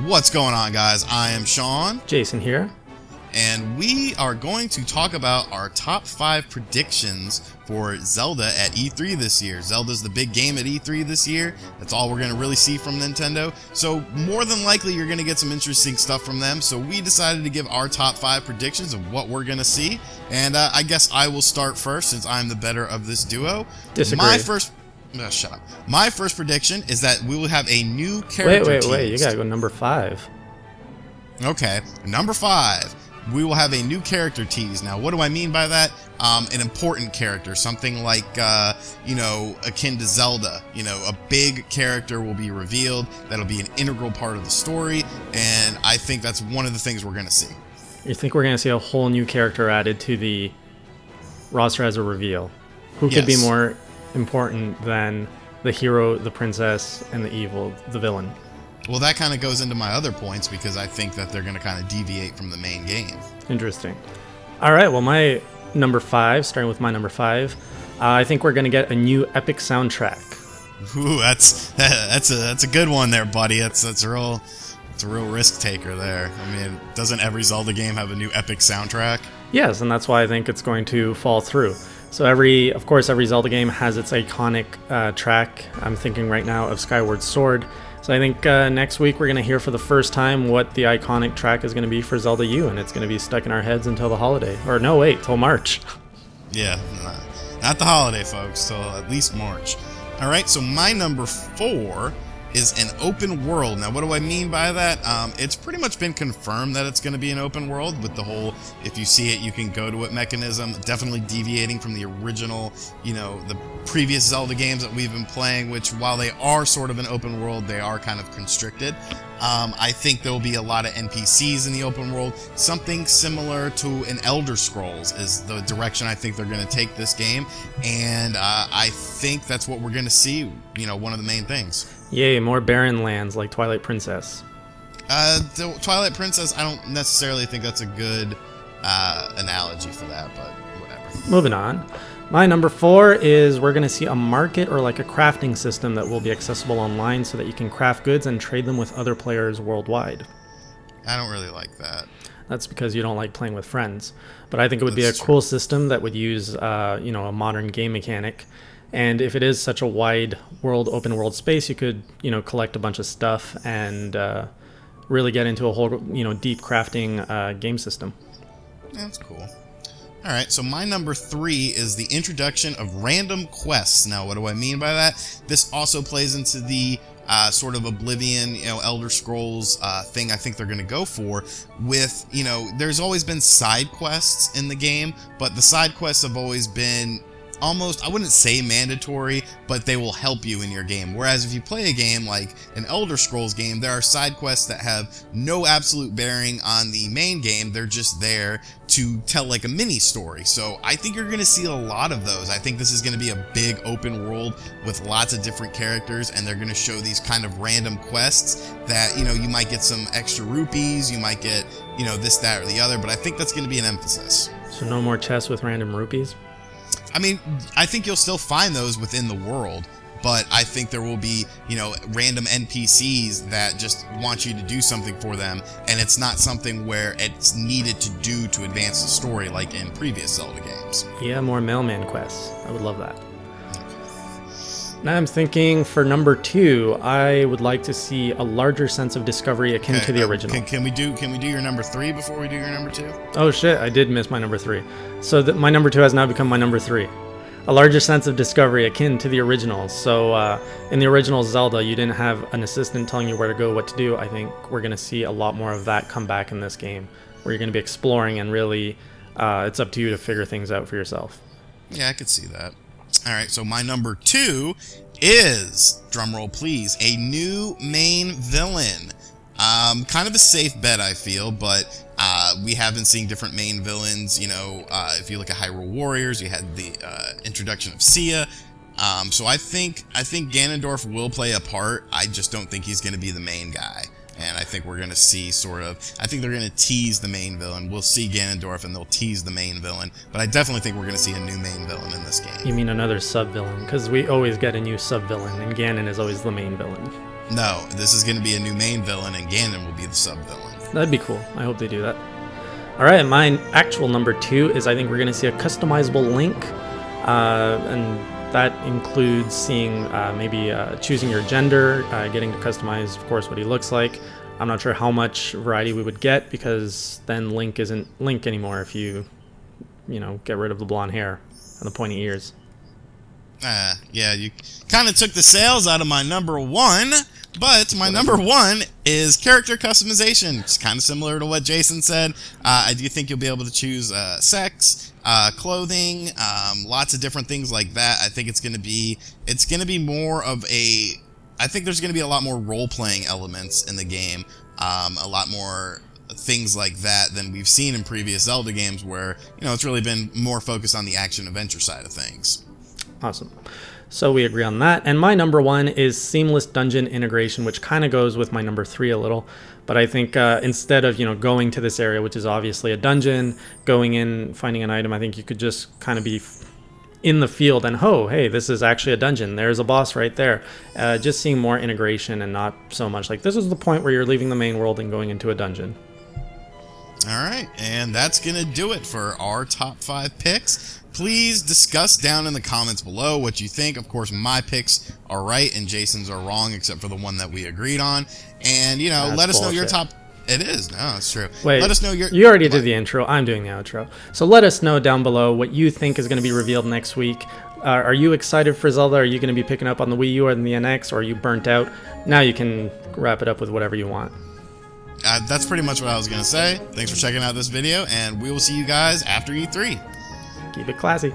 What's going on, guys? I am Shawn, Jason here, and we are going to talk about our top 5 predictions for Zelda at E3 this year. Zelda's the big game at E3 this year. That's all we're going to really see from Nintendo. So more than likely, you're going to get some interesting stuff from them. So we decided to give our top 5 predictions of what we're going to see. And I guess I will start first since I'm the better of this duo. Disagree. Shut up. My first prediction is that we will have a new character Wait. You gotta go number 5. Okay, number 5. We will have a new character tease. Now, what do I mean by that? An important character, something like, akin to Zelda. A big character will be revealed. That'll be an integral part of the story, and I think that's one of the things we're going to see. You think we're gonna see a whole new character added to the roster as a reveal? Who could be more important than the hero, the princess, and the villain? Well, that kind of goes into my other points because I think that they're going to kind of deviate from the main game. Interesting. All right, well, my number 5, starting with my number 5, I think we're going to get a new epic soundtrack. Ooh, that's a good one there, buddy. That's a real risk taker there. I mean, doesn't every Zelda game have a new epic soundtrack? Yes, and that's why I think it's going to fall through. So every Zelda game has its iconic track. I'm thinking right now of Skyward Sword. So I think next week we're going to hear for the first time what the iconic track is going to be for Zelda U, and it's going to be stuck in our heads until the holiday. Or no, wait, till March. Yeah, not the holiday, folks, till at least March. All right, so my number 4 is an open world. Now, what do I mean by that? It's pretty much been confirmed that it's going to be an open world with the whole, if you see it, you can go to it mechanism, definitely deviating from the original, the previous Zelda games that we've been playing, which while they are sort of an open world, they are kind of constricted. I think there will be a lot of NPCs in the open world. Something similar to an Elder Scrolls is the direction I think they're going to take this game, and I think that's what we're going to see, one of the main things. Yay, more barren lands like Twilight Princess. The Twilight Princess, I don't necessarily think that's a good analogy for that, but whatever. Moving on. My number 4 is we're going to see a market or like a crafting system that will be accessible online so that you can craft goods and trade them with other players worldwide. I don't really like that. That's because you don't like playing with friends. But I think it would be a cool system that would use, a modern game mechanic. And if it is such a wide world, open world space, you could, collect a bunch of stuff and really get into a whole, deep crafting game system. That's cool. All right, so my number 3 is the introduction of random quests. Now, what do I mean by that? This also plays into the sort of Oblivion, Elder Scrolls thing I think they're going to go for with, there's always been side quests in the game, but the side quests have always been almost, I wouldn't say mandatory, but they will help you in your game. Whereas if you play a game like an Elder Scrolls game, there are side quests that have no absolute bearing on the main game. They're just there to tell like a mini story. So I think you're going to see a lot of those. I think this is going to be a big open world with lots of different characters, and they're going to show these kind of random quests that, you might get some extra rupees, you might get, this, that, or the other, but I think that's going to be an emphasis. So no more chests with random rupees? I mean, I think you'll still find those within the world, but I think there will be, random NPCs that just want you to do something for them, and it's not something where it's needed to do to advance the story like in previous Zelda games. Yeah, more mailman quests. I would love that. Now I'm thinking for number 2, I would like to see a larger sense of discovery akin to the original. Can we do your number 3 before we do your number 2? Oh shit, I did miss my number 3. So my number 2 has now become my number 3. A larger sense of discovery akin to the original. So in the original Zelda, you didn't have an assistant telling you where to go, what to do. I think we're going to see a lot more of that come back in this game, where you're going to be exploring and really it's up to you to figure things out for yourself. Yeah, I could see that. All right, so my number 2 is, drumroll please, a new main villain. Kind of a safe bet, I feel, but we have been seeing different main villains. If you look at Hyrule Warriors, you had the introduction of Sia. So I think Ganondorf will play a part. I just don't think he's going to be the main guy. And I think we're going to see I think they're going to tease the main villain. We'll see Ganondorf and they'll tease the main villain, but I definitely think we're going to see a new main villain in this game. You mean another sub-villain? Because we always get a new sub-villain, and Ganon is always the main villain. No, this is going to be a new main villain, and Ganon will be the sub-villain. That'd be cool. I hope they do that. Alright, my actual number 2 is I think we're going to see a customizable Link, and that includes seeing maybe choosing your gender, getting to customize, of course, what he looks like. I'm not sure how much variety we would get, because then Link isn't Link anymore if you get rid of the blonde hair and the pointy ears. Yeah, you kind of took the sales out of my number 1, but my number 1 is character customization. It's kind of similar to what Jason said. I do think you'll be able to choose sex, clothing, lots of different things like that. I think it's going to be more of I think there's going to be a lot more role-playing elements in the game, a lot more things like that than we've seen in previous Zelda games, where it's really been more focused on the action-adventure side of things. Awesome. So we agree on that. And my number 1 is seamless dungeon integration, which kind of goes with my number 3 a little. But I think instead of going to this area, which is obviously a dungeon, going in, finding an item, I think you could just kind of be in the field and, oh, hey, this is actually a dungeon. There's a boss right there. Just seeing more integration and not so much like this is the point where you're leaving the main world and going into a dungeon. All right, and that's going to do it for our top 5 picks. Please discuss down in the comments below what you think. Of course, my picks are right and Jason's are wrong, except for the one that we agreed on. And, let us know your top... It is. No, it's true. Wait, let us know you already did the intro. I'm doing the outro. So let us know down below what you think is going to be revealed next week. Are you excited for Zelda? Are you going to be picking up on the Wii U or the NX? Or are you burnt out? Now you can wrap it up with whatever you want. That's pretty much what I was going to say. Thanks for checking out this video, and we will see you guys after E3. Keep it classy.